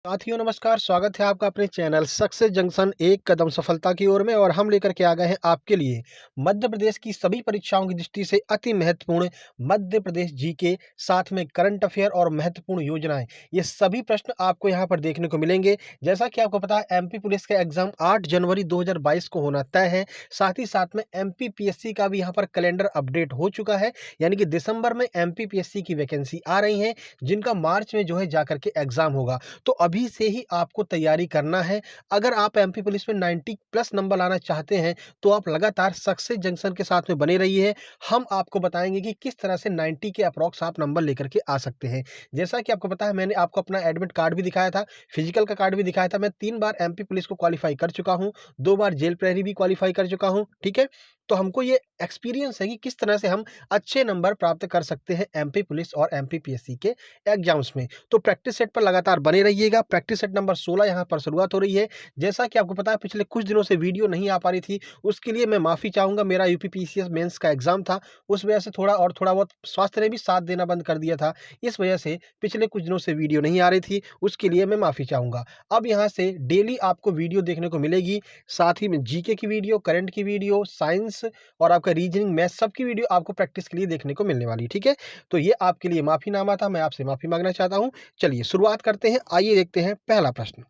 साथियों नमस्कार, स्वागत है आपका अपने चैनल सक्सेस जंक्शन एक कदम सफलता की ओर में। और हम लेकर के आ गए हैं आपके लिए मध्य प्रदेश की सभी परीक्षाओं की दृष्टि से अति महत्वपूर्ण मध्य प्रदेश जीके, साथ में करंट अफेयर और महत्वपूर्ण योजनाएं। ये सभी प्रश्न आपको यहाँ पर देखने को मिलेंगे। जैसा कि आपको पता है, एमपी पुलिस का एग्जाम 8 जनवरी 2022 को होना तय है। साथ ही साथ में एमपी पीएससी का भी यहाँ पर कैलेंडर अपडेट हो चुका है, यानी कि दिसंबर में एमपी पीएससी की वैकेंसी आ रही है, जिनका मार्च में जो है जाकर के एग्जाम होगा। तो अभी से ही आपको तैयारी करना है। अगर आप एमपी पुलिस में 90 प्लस नंबर लाना चाहते हैं, तो आप लगातार सक्सेस जंक्शन के साथ में बने रहिए। हम आपको बताएँगे कि किस तरह से 90 के अप्रॉक्स आप नंबर लेकर के आ सकते हैं। जैसा कि आपको पता है, मैंने आपको अपना एडमिट कार्ड भी दिखाया था, फिजिकल का कार्ड भी दिखाया था। मैं 3 बार एमपी पुलिस को क्वालीफाई कर चुका हूँ, 2 बार जेल प्रहरी भी क्वालीफाई कर चुका हूँ, ठीक है? तो हमको ये एक्सपीरियंस है कि किस तरह से हम अच्छे नंबर प्राप्त कर सकते हैं एमपी पुलिस और एमपी पीएससी के एग्जाम्स में। तो प्रैक्टिस सेट पर लगातार बने रहिएगा। प्रैक्टिस सेट नंबर 16 यहाँ पर शुरुआत हो रही है। जैसा कि आपको पता है, पिछले कुछ दिनों से वीडियो नहीं आ पा रही थी, उसके लिए मैं माफ़ी चाहूँगा। मेरा यूपीपीसीएस मेंस का एग्ज़ाम था, उस वजह से थोड़ा बहुत स्वास्थ्य ने भी साथ देना बंद कर दिया था। इस वजह से पिछले कुछ दिनों से वीडियो नहीं आ रही थी, उसके लिए मैं माफ़ी चाहूँगा। अब यहाँ से डेली आपको वीडियो देखने को मिलेगी, साथ ही में जीके की वीडियो, करंट की वीडियो, साइंस और आपका रीजनिंग, मैथ्स सब की वीडियो आपको प्रैक्टिस के लिए देखने को मिलने वाली है, ठीक है? तो ये आपके लिए माफ़ीनामा था, मैं आपसे माफ़ी माँगना चाहता हूँ। चलिए शुरुआत करते हैं। आइए देखते हैं पहला प्रश्न।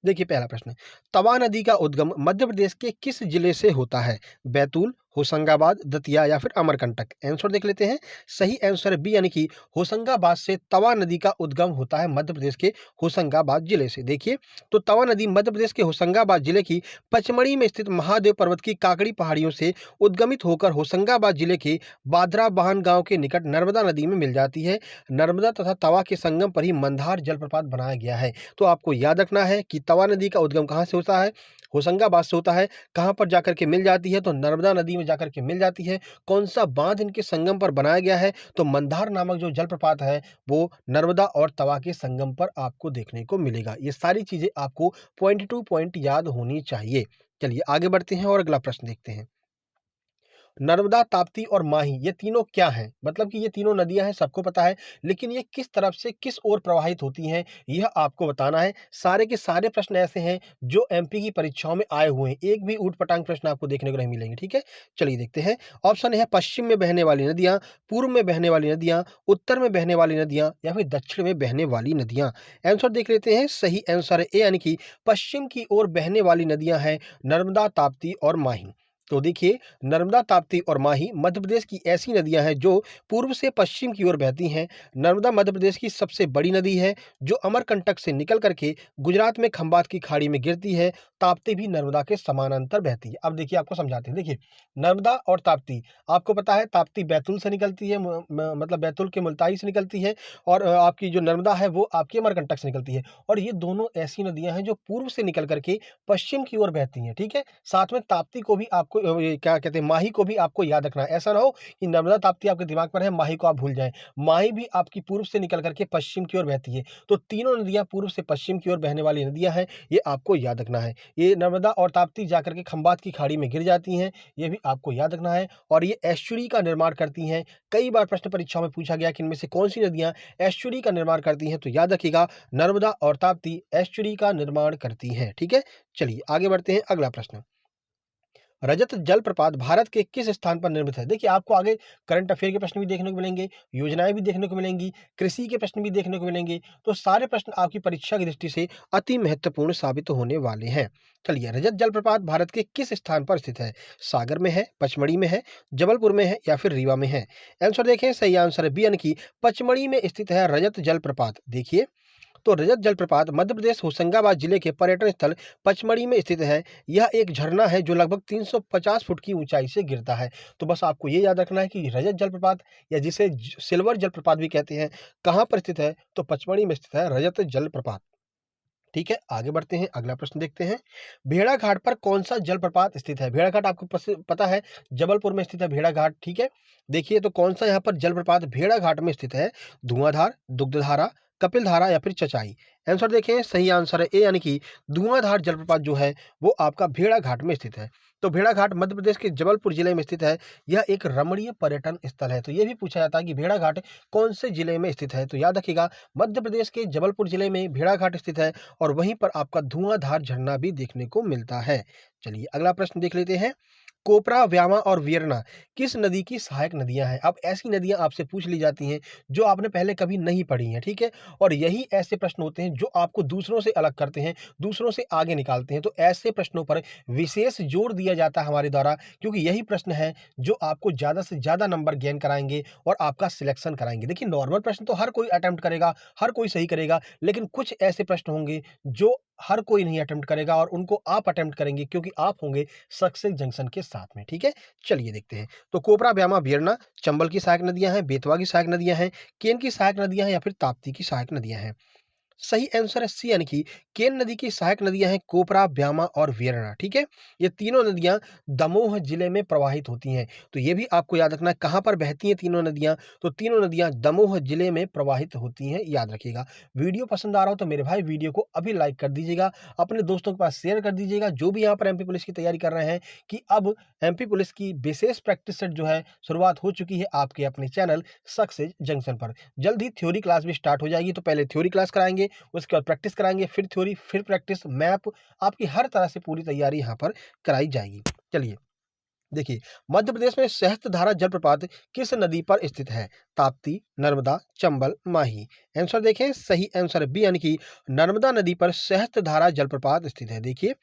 देखिए पहला प्रश्न, तवा नदी का उद्गम मध्य प्रदेश के किस जिले से होता है? बैतूल, होशंगाबाद, दतिया या फिर अमरकंटक? आंसर देख लेते हैं। सही आंसर बी, यानी कि होशंगाबाद से तवा नदी का उद्गम होता है मध्य प्रदेश के होशंगाबाद जिले से। देखिए, तो तवा नदी मध्य प्रदेश के होशंगाबाद जिले की पचमढ़ी में स्थित महादेव पर्वत की काकड़ी पहाड़ियों से उद्गमित होकर होशंगाबाद जिले के बादरा बहान गांव के निकट नर्मदा नदी में मिल जाती है। नर्मदा तथा तवा के संगम पर ही मंदार जलप्रपात बनाया गया है। तो आपको याद रखना है कि तवा नदी का उद्गम कहाँ से होता है? होशंगाबाद से होता है। कहाँ पर जाकर के मिल जाती है? तो नर्मदा नदी में जाकर के मिल जाती है। कौन सा बांध इनके संगम पर बनाया गया है? तो मंदार नामक जो जलप्रपात है, वो नर्मदा और तवा के संगम पर आपको देखने को मिलेगा। ये सारी चीजें आपको पॉइंट टू पॉइंट याद होनी चाहिए। चलिए आगे बढ़ते हैं और अगला प्रश्न देखते हैं। नर्मदा, ताप्ती और माही, ये तीनों क्या हैं? मतलब कि ये तीनों नदियाँ हैं, सबको पता है, लेकिन ये किस तरफ से किस ओर प्रवाहित होती हैं, यह आपको बताना है। सारे के सारे प्रश्न ऐसे हैं जो एमपी की परीक्षाओं में आए हुए हैं। एक भी ऊट-पटांग प्रश्न आपको देखने को नहीं मिलेंगे, ठीक है? चलिए देखते हैं। ऑप्शन है पश्चिम में बहने वाली नदियाँ, पूर्व में बहने वाली नदियाँ, उत्तर में बहने वाली नदियाँ या फिर दक्षिण में बहने वाली नदियाँ। आंसर देख लेते हैं। सही आंसर है ए, यानी कि पश्चिम की ओर बहने वाली नदियाँ हैं नर्मदा, ताप्ती और माही। तो देखिए, नर्मदा, ताप्ती और माही मध्य प्रदेश की ऐसी नदियां हैं जो पूर्व से पश्चिम की ओर बहती हैं। नर्मदा मध्य प्रदेश की सबसे बड़ी नदी है, जो अमरकंटक से निकल करके गुजरात में खंबात की खाड़ी में गिरती है। ताप्ती भी नर्मदा के समानांतर बहती है। अब देखिए, आपको समझाते हैं। देखिए, नर्मदा और ताप्ती, आपको पता है ताप्ती बैतूल से निकलती है, मतलब बैतूल के मुल्ताई से निकलती है, और आपकी जो नर्मदा है वो आपकी अमरकंटक से निकलती है। और ये दोनों ऐसी नदियां हैं जो पूर्व से निकल करके पश्चिम की ओर बहती हैं, ठीक है? साथ में ताप्ती को भी आपको ये क्या कहते हैं, माही को भी आपको याद रखना है। ऐसा ना हो कि नर्मदा, ताप्ती आपके दिमाग पर है, माही को आप भूल जाएँ। माही भी आपकी पूर्व से निकल कर के पश्चिम की ओर बहती है। तो तीनों नदियाँ पूर्व से पश्चिम की ओर बहने वाली नदियाँ हैं, ये आपको याद रखना है। ये नर्मदा और ताप्ती जाकर के खंबात की खाड़ी में गिर जाती हैं, ये भी आपको याद रखना है। और ये एस्चुरी का निर्माण करती हैं। कई बार प्रश्न परीक्षा में पूछा गया कि इनमें से कौन-सी नदियाँ एस्चुरी का निर्माण करती हैं, तो याद रखिएगा, नर्मदा और ताप्ती एस्चुरी का निर्माण करती हैं, ठीक है? चलिए आगे बढ़ते हैं। अगला प्रश्न, रजत जलप्रपात भारत के किस स्थान पर निर्मित है? देखिए, आपको आगे करंट अफेयर के प्रश्न भी देखने को मिलेंगे, योजनाएं भी देखने को मिलेंगी, कृषि के प्रश्न भी देखने को मिलेंगे। तो सारे प्रश्न आपकी परीक्षा की दृष्टि से अति महत्वपूर्ण साबित होने वाले हैं। चलिए, रजत जलप्रपात भारत के किस स्थान पर स्थित है? सागर में है, पचमढ़ी में है, जबलपुर में है या फिर रीवा में है? आंसर देखें। सही आंसर है बी, यानी कि पचमढ़ी में स्थित है रजत जलप्रपात। देखिए, तो रजत जलप्रपात मध्य प्रदेश होशंगाबाद जिले के पर्यटन स्थल पचमढ़ी में स्थित है। यह एक झरना है जो लगभग 350 फुट की ऊंचाई से गिरता है। तो बस आपको ये याद रखना है कि रजत जलप्रपात, या जिसे सिल्वर जलप्रपात भी कहते हैं, कहाँ पर स्थित है? तो पचमढ़ी में स्थित है रजत जलप्रपात। ठीक है, आगे बढ़ते हैं। अगला प्रश्न देखते हैं। भेड़ाघाट पर कौन सा जलप्रपात स्थित है? भेड़ाघाट आपको पता है, जबलपुर में स्थित है भेड़ाघाट, ठीक है? देखिए, तो कौन सा यहाँ पर जलप्रपात भेड़ाघाट में स्थित है? धुआंधार, दुग्धधारा, कपिलधारा या फिर चचाई? आंसर देखें। सही आंसर है ए, यानी कि धुआंधार जलप्रपात जो है वो आपका भेड़ाघाट में स्थित है। तो भेड़ाघाट मध्य प्रदेश के जबलपुर जिले में स्थित है। यह एक रमणीय पर्यटन स्थल है। तो ये भी पूछा जाता है कि भेड़ाघाट कौन से जिले में स्थित है। तो याद रखिएगा, मध्य प्रदेश के जबलपुर जिले में भेड़ाघाट स्थित है और वहीं पर आपका धुआंधार झरना भी देखने को मिलता है। चलिए अगला प्रश्न देख लेते हैं। कोपरा, व्यामा और वियरना किस नदी की सहायक नदियां हैं? अब ऐसी नदियां आपसे पूछ ली जाती हैं जो आपने पहले कभी नहीं पढ़ी हैं, ठीक है? और यही ऐसे प्रश्न होते हैं जो आपको दूसरों से अलग करते हैं, दूसरों से आगे निकालते हैं। तो ऐसे प्रश्नों पर विशेष जोर दिया जाता है हमारे द्वारा, क्योंकि यही प्रश्न है जो आपको ज़्यादा से ज़्यादा नंबर गेन कराएँगे और आपका सिलेक्शन कराएँगे। देखिए, नॉर्मल प्रश्न तो हर कोई अटेम्प्ट करेगा, हर कोई सही करेगा, लेकिन कुछ ऐसे प्रश्न होंगे जो हर कोई नहीं अटेम्प्ट करेगा और उनको आप अटेम्प्ट करेंगे, क्योंकि आप होंगे सक्सेस जंक्शन के साथ में, ठीक है? चलिए देखते हैं। तो कोपरा, ब्यामा, बियरना चंबल की सहायक नदियाँ हैं, बेतवा की सहायक नदियाँ हैं, केन की सहायक नदियाँ हैं या फिर ताप्ती की सहायक नदियाँ हैं। सही आंसर है सी, यानी कि केन नदी की सहायक नदियां हैं कोपरा, ब्यामा और वियरना, ठीक है? ये तीनों नदियां दमोह जिले में प्रवाहित होती हैं। तो ये भी आपको याद रखना है, कहाँ पर बहती हैं तीनों नदियां? तो तीनों नदियां दमोह जिले में प्रवाहित होती हैं, याद रखिएगा। वीडियो पसंद आ रहा हो तो मेरे भाई वीडियो को अभी लाइक कर दीजिएगा, अपने दोस्तों के पास शेयर कर दीजिएगा, जो भी यहाँ पर एमपी पुलिस की तैयारी कर रहे हैं, कि अब एमपी पुलिस की विशेष प्रैक्टिस सेट जो है शुरुआत हो चुकी है आपके अपने चैनल सक्सेस जंक्शन पर। जल्द ही थ्योरी क्लास भी स्टार्ट हो जाएगी। तो पहले थ्योरी क्लास कराएंगे, उसके बाद प्रैक्टिस कराएंगे, फिर थ्योरी, फिर प्रैक्टिस, मैप, आपकी हर तरह से पूरी तैयारी यहाँ पर कराई जाएगी। चलिए देखिए, मध्य प्रदेश में सहस्त्रधारा जलप्रपात किस नदी पर स्थित है? ताप्ती, नर्मदा, चंबल, माही। आंसर देखें, सही आंसर बी, यानी कि नर्मदा नदी पर सहस्त्रधारा जलप्रपात स्थित है। देखिए,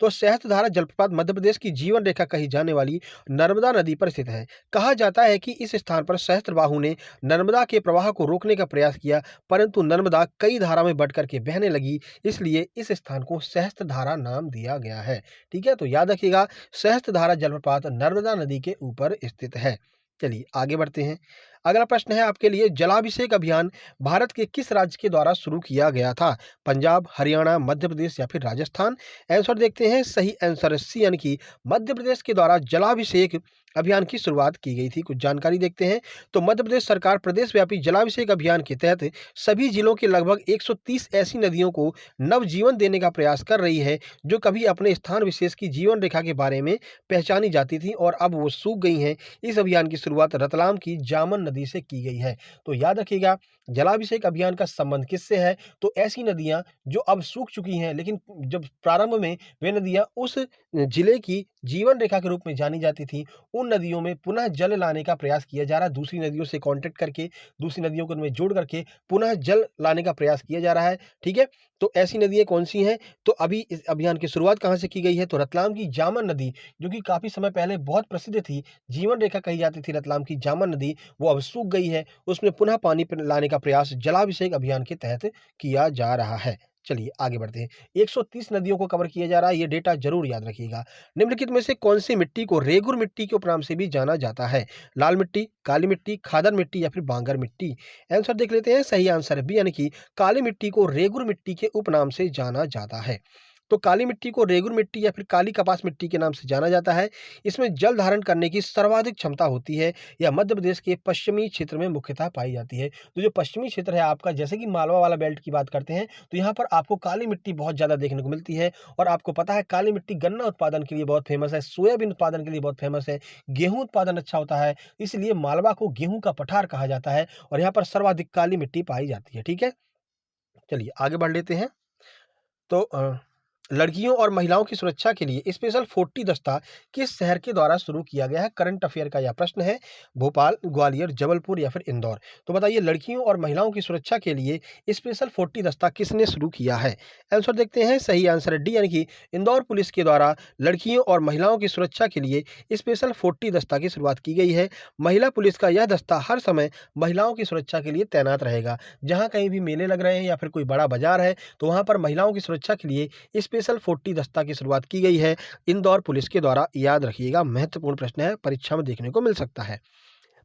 तो सहस्त्रधारा जलप्रपात मध्य प्रदेश की जीवन रेखा कही जाने वाली नर्मदा नदी पर स्थित है। कहा जाता है कि इस स्थान पर सहस्त्रबाहु ने नर्मदा के प्रवाह को रोकने का प्रयास किया, परंतु नर्मदा कई धारा में बंट करके बहने लगी, इसलिए इस स्थान को सहस्त्रधारा नाम दिया गया है। ठीक है, तो याद रखिएगा, सहस्त्रधारा जलप्रपात नर्मदा नदी के ऊपर स्थित है। चलिए आगे बढ़ते हैं। अगला प्रश्न है आपके लिए, जलाभिषेक अभियान भारत के किस राज्य के द्वारा शुरू किया गया था? पंजाब, हरियाणा, मध्य प्रदेश या फिर राजस्थान? आंसर देखते हैं, सही आंसर सी, यानी कि मध्य प्रदेश के द्वारा जलाभिषेक अभियान की शुरुआत की गई थी। कुछ जानकारी देखते हैं। तो मध्य प्रदेश सरकार प्रदेशव्यापी जलाभिषेक अभियान के तहत सभी जिलों के लगभग 130 ऐसी नदियों को नवजीवन देने का प्रयास कर रही है जो कभी अपने स्थान विशेष की जीवन रेखा के बारे में पहचानी जाती थी और अब वो सूख गई हैं। इस अभियान की शुरुआत रतलाम की जामन नदी से की गई है। तो याद रखिएगा, जलाभिषेक अभियान का संबंध किससे है? तो ऐसी नदियां जो अब सूख चुकी हैं, लेकिन जब प्रारंभ में वे नदियां उस जिले की जीवन रेखा के रूप में जानी जाती थी, उन नदियों में पुनः जल लाने का प्रयास किया जा रहा है। दूसरी नदियों से कांटेक्ट करके, दूसरी नदियों को उनमें जोड़ करके पुनः जल लाने का प्रयास किया जा रहा है। ठीक है, तो ऐसी नदियां कौन सी हैं? तो अभी इस अभियान की शुरुआत कहाँ से की गई है? तो रतलाम की जामन नदी, जो कि काफी समय पहले बहुत प्रसिद्ध थी, जीवन रेखा कही जाती थी रतलाम की जामन नदी, वो अब सूख गई है। उसमें पुनः पानी लाने का प्रयास जलाभिषेक अभियान के तहत किया जा रहा है। चलिए आगे बढ़ते हैं। 130 नदियों को कवर किया जा रहा है, ये डेटा जरूर याद रखिएगा। निम्नलिखित में से कौन सी मिट्टी को रेगुर मिट्टी के उपनाम से भी जाना जाता है? लाल मिट्टी, काली मिट्टी, खादर मिट्टी या फिर बांगर मिट्टी? आंसर देख लेते हैं। सही आंसर है बी, यानी कि काली मिट्टी को रेगुर मिट्टी के उपनाम से जाना जाता है। तो काली मिट्टी को रेगुर मिट्टी या फिर काली कपास मिट्टी के नाम से जाना जाता है। इसमें जल धारण करने की सर्वाधिक क्षमता होती है। यह मध्य प्रदेश के पश्चिमी क्षेत्र में मुख्यतः पाई जाती है। तो जो पश्चिमी क्षेत्र है आपका, जैसे कि मालवा वाला बेल्ट की बात करते हैं, तो यहाँ पर आपको काली मिट्टी बहुत ज़्यादा देखने को मिलती है। और आपको पता है, काली मिट्टी गन्ना उत्पादन के लिए बहुत फेमस है, सोयाबीन उत्पादन के लिए बहुत फेमस है, गेहूँ उत्पादन अच्छा होता है, इसलिए मालवा को गेहूँ का पठार कहा जाता है और यहाँ पर सर्वाधिक काली मिट्टी पाई जाती है। ठीक है, चलिए आगे बढ़ लेते हैं। तो लड़कियों और महिलाओं की सुरक्षा के लिए स्पेशल 40 दस्ता किस शहर के द्वारा शुरू किया गया है? करंट अफेयर का यह प्रश्न है। भोपाल, ग्वालियर, जबलपुर या फिर इंदौर? तो बताइए, लड़कियों और महिलाओं की सुरक्षा के लिए स्पेशल 40 दस्ता किसने शुरू किया है? आंसर देखते हैं। सही आंसर है डी, यानी कि इंदौर पुलिस के द्वारा लड़कियों और महिलाओं की सुरक्षा के लिए स्पेशल 40 दस्ता की शुरुआत की गई है। महिला पुलिस का यह दस्ता हर समय महिलाओं की सुरक्षा के लिए तैनात रहेगा। जहाँ कहीं भी मेले लग रहे हैं या फिर कोई बड़ा बाजार है, तो वहाँ पर महिलाओं की सुरक्षा के लिए स्पेशल 40 दस्ता की शुरुआत की गई है इंदौर पुलिस के द्वारा। याद रखिएगा, महत्वपूर्ण प्रश्न है, परीक्षा में देखने को मिल सकता है।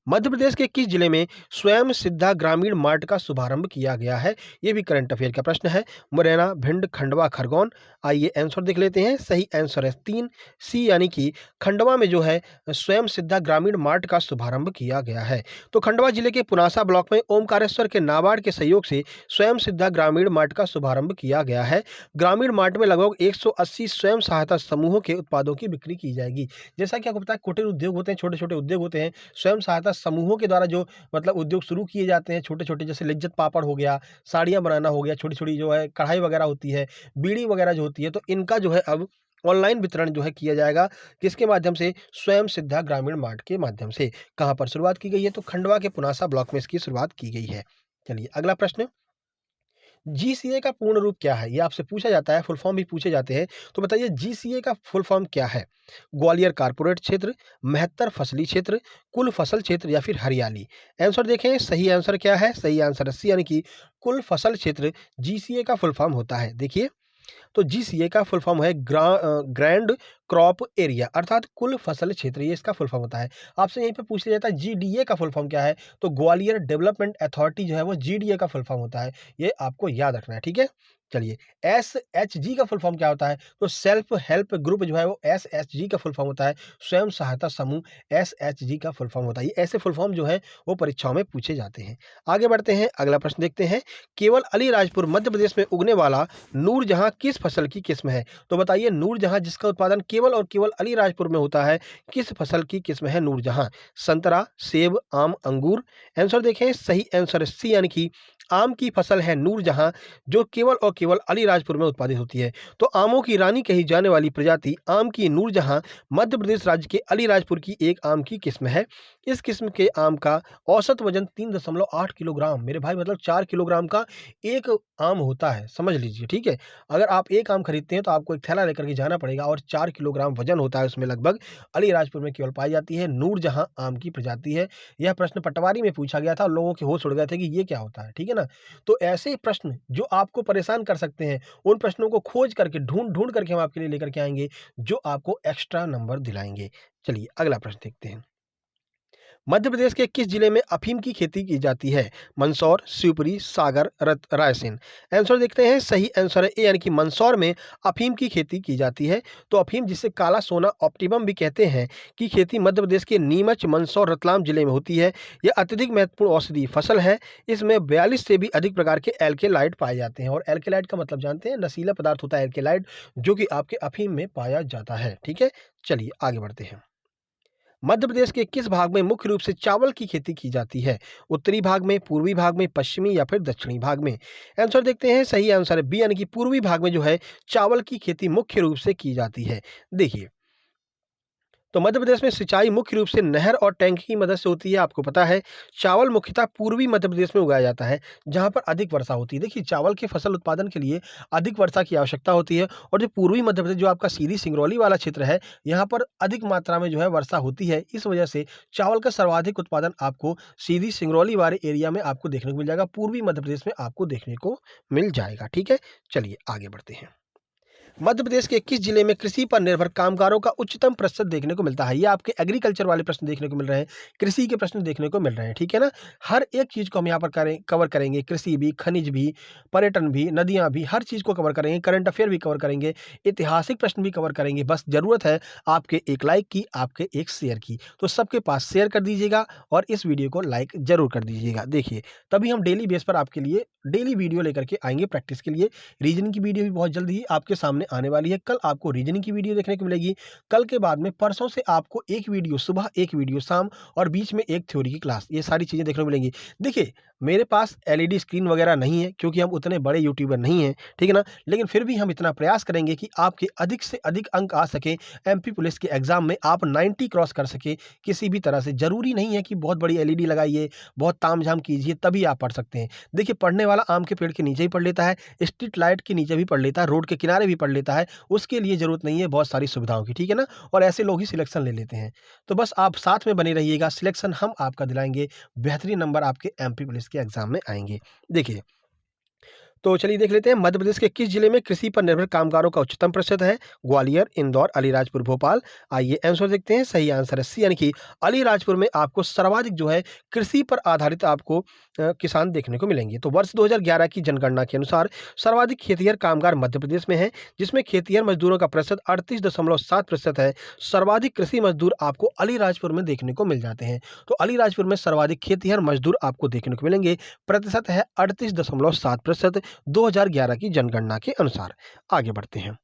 मध्य प्रदेश के किस जिले में स्वयं सिद्धा ग्रामीण मार्ट का शुभारंभ किया गया है? ये भी करंट अफेयर का प्रश्न है। मुरैना, भिंड, खंडवा, खरगोन। आइए आंसर देख लेते हैं। सही आंसर है 3 सी, यानी कि खंडवा में जो है स्वयं सिद्धा ग्रामीण मार्ट का शुभारंभ किया गया है। तो खंडवा जिले के पुनासा ब्लॉक में ओमकारेश्वर के नाबार्ड के सहयोग से स्वयं सिद्धा ग्रामीण मार्ट का शुभारंभ किया गया है। ग्रामीण मार्ट में लगभग 180 स्वयं सहायता समूहों के उत्पादों की बिक्री की जाएगी। जैसा कि आपको पता है, कुटीर उद्योग होते हैं, छोटे छोटे उद्योग होते हैं, स्वयं सहायता समूहों के द्वारा जो मतलब उद्योग शुरू किए जाते हैं, छोटे-छोटे, जैसे लिज्जत पापड़ हो गया, साड़ियाँ बनाना हो गया, छोटी-छोटी जो है कढ़ाई वगैरह होती है, बीड़ी वगैरह जो होती है, तो इनका जो है अब ऑनलाइन वितरण जो है किया जाएगा। किसके माध्यम से? स्वयं सिद्धा ग्रामीण मार्ट के माध्यम से। कहाँ पर शुरुआत की गई है? तो खंडवा के पुनासा ब्लॉक में इसकी शुरुआत की गई है। चलिए अगला प्रश्न, जीसीए का पूर्ण रूप क्या है? ये आपसे पूछा जाता है, फुल फॉर्म भी पूछे जाते हैं। तो बताइए जीसीए का फुल फॉर्म क्या है? ग्वालियर कारपोरेट क्षेत्र, 72 फसली क्षेत्र, कुल फसल क्षेत्र या फिर हरियाली? आंसर देखें, सही आंसर क्या है? सही आंसर 80, यानी कि कुल फसल क्षेत्र जीसीए का फुल फॉर्म होता है। देखिए, तो जीसीए का फुल फॉर्म है ग्रैंड क्रॉप एरिया, अर्थात कुल फसल क्षेत्र, ये इसका फुल फॉर्म होता है। आपसे यहीं पे पूछ लिया जाता है जीडीए का फुल फॉर्म क्या है? तो ग्वालियर डेवलपमेंट अथॉरिटी जो है वो जीडीए का फुल फॉर्म होता है। ये आपको याद रखना है, ठीक है। चलिए, एसएचजी का फुल फॉर्म क्या होता है? तो सेल्फ हेल्प ग्रुप जो है वो एसएचजी का फुल फॉर्म होता है। स्वयं सहायता समूह एसएचजी का फुल फॉर्म होता है। ये ऐसे फुल फॉर्म जो है वो परीक्षाओं में पूछे जाते हैं। आगे बढ़ते हैं, अगला प्रश्न देखते हैं। केवल अलीराजपुर मध्य प्रदेश में उगने वाला नूरजहां किस फसल की किस्म है? तो बताइए, नूरजहां जिसका उत्पादन केवल और केवल अलीराजपुर में होता है, किस फसल की किस्म है नूरजहां? संतरा, सेब, आम, अंगूर? आंसर देखें, सही आंसर सी, यानी कि आम की फसल है नूरजहां, जो केवल और केवल अलीराजपुर में उत्पादित होती है। तो आमों की रानी कही जाने वाली प्रजाति आम की नूरजहां मध्य प्रदेश राज्य के अलीराजपुर की एक आम की किस्म है। इस किस्म के आम का औसत वजन 3.8 किलोग्राम, मेरे भाई मतलब 4 किलोग्राम का एक आम होता है, समझ लीजिए, ठीक है। अगर आप एक आम खरीदते हैं तो आपको एक थैला लेकर के जाना पड़ेगा, और 4 किलोग्राम वजन होता है उसमें लगभग। अलीराजपुर में केवल पाई जाती है, नूरजहां आम की प्रजाति है। यह प्रश्न पटवारी में पूछा गया था और लोगों के होश उड़ गए थे कि ये क्या होता है, ठीक है ना। तो ऐसे प्रश्न जो आपको परेशान कर सकते हैं, उन प्रश्नों को खोज करके ढूंढ करके हम आपके लिए लेकर के आएंगे, जो आपको एक्स्ट्रा नंबर दिलाएंगे। चलिए अगला प्रश्न देखते हैं। मध्य प्रदेश के किस जिले में अफीम की खेती की जाती है? मंदसौर, शिवपुरी, सागर, रायसेन? आंसर देखते हैं, सही आंसर है ए, यानी कि मंदसौर में अफीम की खेती की जाती है। तो अफीम, जिसे काला सोना ऑप्टिमम भी कहते हैं, की खेती मध्य प्रदेश के नीमच, मंदसौर, रतलाम जिले में होती है। यह अत्यधिक महत्वपूर्ण औषधीय फसल है। इसमें 42 से भी अधिक प्रकार के एल्केलाइड पाए जाते हैं, और एल्केलाइड का मतलब जानते हैं, नशीला पदार्थ होता है एल्केलाइड, जो कि आपके अफीम में पाया जाता है, ठीक है। चलिए आगे बढ़ते हैं। मध्य प्रदेश के किस भाग में मुख्य रूप से चावल की खेती की जाती है? उत्तरी भाग में, पूर्वी भाग में, पश्चिमी या फिर दक्षिणी भाग में? आंसर देखते हैं, सही आंसर है बी, यानी कि पूर्वी भाग में जो है चावल की खेती मुख्य रूप से की जाती है। देखिए, तो मध्य प्रदेश में सिंचाई मुख्य रूप से नहर और टैंक की मदद से होती है। आपको पता है, चावल मुख्यतः पूर्वी मध्य प्रदेश में उगाया जाता है, जहां पर अधिक वर्षा होती है। देखिए, चावल के फसल उत्पादन के लिए अधिक वर्षा की आवश्यकता होती है, और जो पूर्वी मध्य प्रदेश, जो आपका सीधी सिंगरौली वाला क्षेत्र है, यहाँ पर अधिक मात्रा में जो है वर्षा होती है। इस वजह से चावल का सर्वाधिक उत्पादन आपको सीधी सिंगरौली वाले एरिया में आपको देखने को मिल जाएगा, पूर्वी मध्य प्रदेश में आपको देखने को मिल जाएगा, ठीक है। चलिए आगे बढ़ते हैं। मध्य प्रदेश के किस जिले में कृषि पर निर्भर कामगारों का उच्चतम प्रतिशत देखने को मिलता है? ये आपके एग्रीकल्चर वाले प्रश्न देखने को मिल रहे हैं, कृषि के प्रश्न देखने को मिल रहे हैं, ठीक है ना। हर एक चीज को हम यहाँ पर कवर करेंगे, कृषि भी, खनिज भी, पर्यटन भी, नदियां भी, हर चीज को कवर करेंगे, करंट अफेयर भी कवर करेंगे, ऐतिहासिक प्रश्न भी कवर करेंगे। बस जरूरत है आपके एक लाइक की, आपके एक शेयर की। तो सबके पास शेयर कर दीजिएगा और इस वीडियो को लाइक जरूर कर दीजिएगा। देखिए, तभी हम डेली बेस पर आपके लिए डेली वीडियो लेकर के आएंगे प्रैक्टिस के लिए। रीजनिंग की वीडियो भी बहुत जल्द ही आपके सामने आने वाली है। कल आपको रीजनिंग की वीडियो देखने को मिलेगी। कल के बाद में परसों से आपको एक वीडियो सुबह, एक वीडियो शाम, और बीच में एक थ्योरी की क्लास, ये सारी चीज़ें देखने को मिलेंगी। देखिए, मेरे पास एलईडी स्क्रीन वगैरह नहीं है, क्योंकि हम उतने बड़े यूट्यूबर नहीं हैं, ठीक है ना। लेकिन फिर भी हम इतना प्रयास करेंगे कि आपके अधिक से अधिक अंक आ सके, एमपी पुलिस के एग्जाम में आप 90 क्रॉस कर सके किसी भी तरह से। जरूरी नहीं है कि बहुत बड़ी एलईडी लगाइए, बहुत तामझाम कीजिए तभी आप पढ़ सकते हैं। देखिए, पढ़ने वाला आम के पेड़ के नीचे ही पढ़ लेता है, स्ट्रीट लाइट के नीचे भी पढ़ लेता है, रोड के किनारे भी पढ़ लेता है। उसके लिए जरूरत नहीं है बहुत सारी सुविधाओं की, ठीक है ना। और ऐसे लोग ही सिलेक्शन ले लेते हैं। तो बस आप साथ में बने रहिएगा, सिलेक्शन हम आपका दिलाएंगे, बेहतरीन नंबर आपके एमपी पुलिस के एग्जाम में आएंगे। देखिए, तो चलिए देख लेते हैं मध्य प्रदेश के किस जिले में कृषि पर निर्भर कामगारों का उच्चतम प्रतिशत है। ग्वालियर, इंदौर, अलीराजपुर, भोपाल। आइए आंसर देखते हैं। सही आंसर है सी, यानी कि अलीराजपुर में आपको सर्वाधिक जो है कृषि पर आधारित आपको किसान देखने को मिलेंगे। तो वर्ष 2011 की जनगणना के अनुसार सर्वाधिक खेतिहर कामगार मध्य प्रदेश में है, जिसमें खेतिहर मजदूरों का प्रतिशत 38.7% है। सर्वाधिक कृषि मजदूर आपको अलीराजपुर में देखने को मिल जाते हैं। तो अलीराजपुर में सर्वाधिक खेतिहर मजदूर आपको देखने को मिलेंगे। प्रतिशत है 38.7% 2011 की जनगणना के अनुसार। आगे बढ़ते हैं।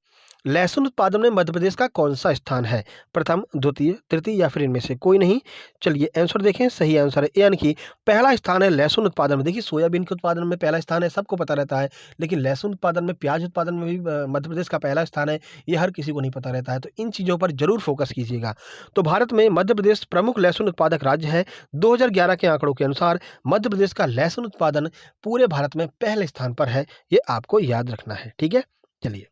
लहसुन उत्पादन में मध्य प्रदेश का कौन सा स्थान है? प्रथम, द्वितीय, तृतीय या फिर इनमें से कोई नहीं। चलिए आंसर देखें। सही आंसर है ए, यानी कि पहला स्थान है लहसुन उत्पादन में। देखिए सोयाबीन के उत्पादन में पहला स्थान है, सबको पता रहता है, लेकिन लहसुन उत्पादन में, प्याज उत्पादन में भी मध्य प्रदेश का पहला स्थान है, ये हर किसी को नहीं पता रहता है। तो इन चीज़ों पर जरूर फोकस कीजिएगा। तो भारत में मध्य प्रदेश प्रमुख लहसुन उत्पादक राज्य है। 2011 के आंकड़ों के अनुसार मध्य प्रदेश का लहसुन उत्पादन पूरे भारत में पहले स्थान पर है। ये आपको याद रखना है, ठीक है। चलिए,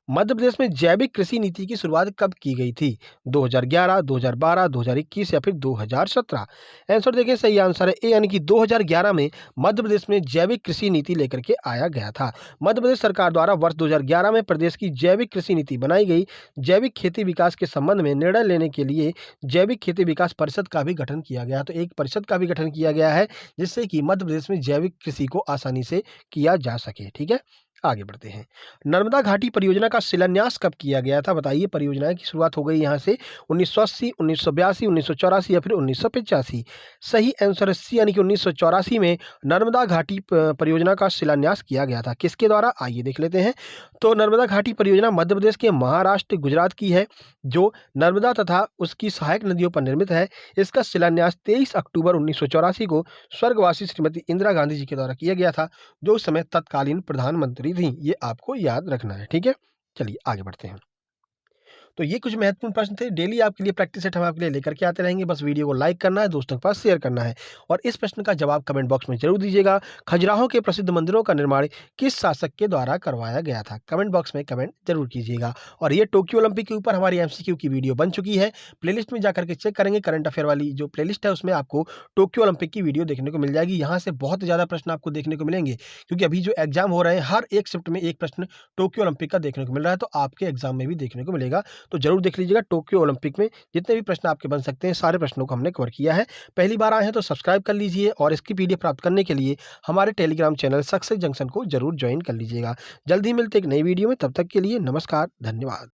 मध्य प्रदेश में जैविक कृषि नीति की शुरुआत कब की गई थी? 2011, 2012, 2021 या फिर 2017? आंसर देखिए। सही आंसर है ए, यानी कि 2011 में मध्य प्रदेश में जैविक कृषि नीति लेकर के आया गया था। मध्य प्रदेश सरकार द्वारा वर्ष 2011 में प्रदेश की जैविक कृषि नीति बनाई गई। जैविक खेती विकास के संबंध में निर्णय लेने के लिए जैविक खेती विकास परिषद का भी गठन किया गया। तो एक परिषद का भी गठन किया गया है, जिससे कि मध्य प्रदेश में जैविक कृषि को आसानी से किया जा सके, ठीक है। आगे बढ़ते हैं। नर्मदा घाटी परियोजना का शिलान्यास कब किया गया था? बताइए। परियोजना की शुरुआत हो गई यहाँ से 1980, 1982, 1984 या फिर 1985? सही आंसर है सी, यानी कि 1984 में नर्मदा घाटी परियोजना का शिलान्यास किया गया था। किसके द्वारा? आइए देख लेते हैं। तो नर्मदा घाटी परियोजना मध्य प्रदेश के महाराष्ट्र, गुजरात की है, जो नर्मदा तथा उसकी सहायक नदियों पर निर्मित है। इसका शिलान्यास 23 अक्टूबर 1984 को स्वर्गवासी श्रीमती इंदिरा गांधी जी के द्वारा किया गया था, जो उस समय तत्कालीन प्रधानमंत्री थी। ये आपको याद रखना है, ठीक है। चलिए आगे बढ़ते हैं। तो ये कुछ महत्वपूर्ण प्रश्न थे। डेली आपके लिए प्रैक्टिस सेट हम आपके लिए लेकर के आते रहेंगे। बस वीडियो को लाइक करना है, दोस्तों के पास शेयर करना है, और इस प्रश्न का जवाब कमेंट बॉक्स में जरूर दीजिएगा। खजुराहो के प्रसिद्ध मंदिरों का निर्माण किस शासक के द्वारा करवाया गया था? कमेंट बॉक्स में कमेंट जरूर कीजिएगा। और ये टोक्यो ओलंपिक के ऊपर हमारी एमसीक्यू की वीडियो बन चुकी है। प्लेलिस्ट में जाकर के चेक करेंगे, करंट अफेयर वाली जो प्लेलिस्ट है उसमें आपको टोक्यो ओलंपिक की वीडियो देखने को मिल जाएगी। यहाँ से बहुत ज़्यादा प्रश्न आपको देखने को मिलेंगे, क्योंकि अभी जो एग्जाम हो रहे हैं हर एक शिफ्ट में एक प्रश्न टोक्यो ओलंपिक का देखने को मिल रहा है, तो आपके एग्जाम में भी देखने को मिलेगा। तो जरूर देख लीजिएगा। टोक्यो ओलंपिक में जितने भी प्रश्न आपके बन सकते हैं, सारे प्रश्नों को हमने कवर किया है। पहली बार आए हैं तो सब्सक्राइब कर लीजिए, और इसकी पीडीएफ प्राप्त करने के लिए हमारे टेलीग्राम चैनल सक्सेस जंक्शन को जरूर ज्वाइन कर लीजिएगा। जल्द ही मिलते एक नई वीडियो में, तब तक के लिए नमस्कार, धन्यवाद।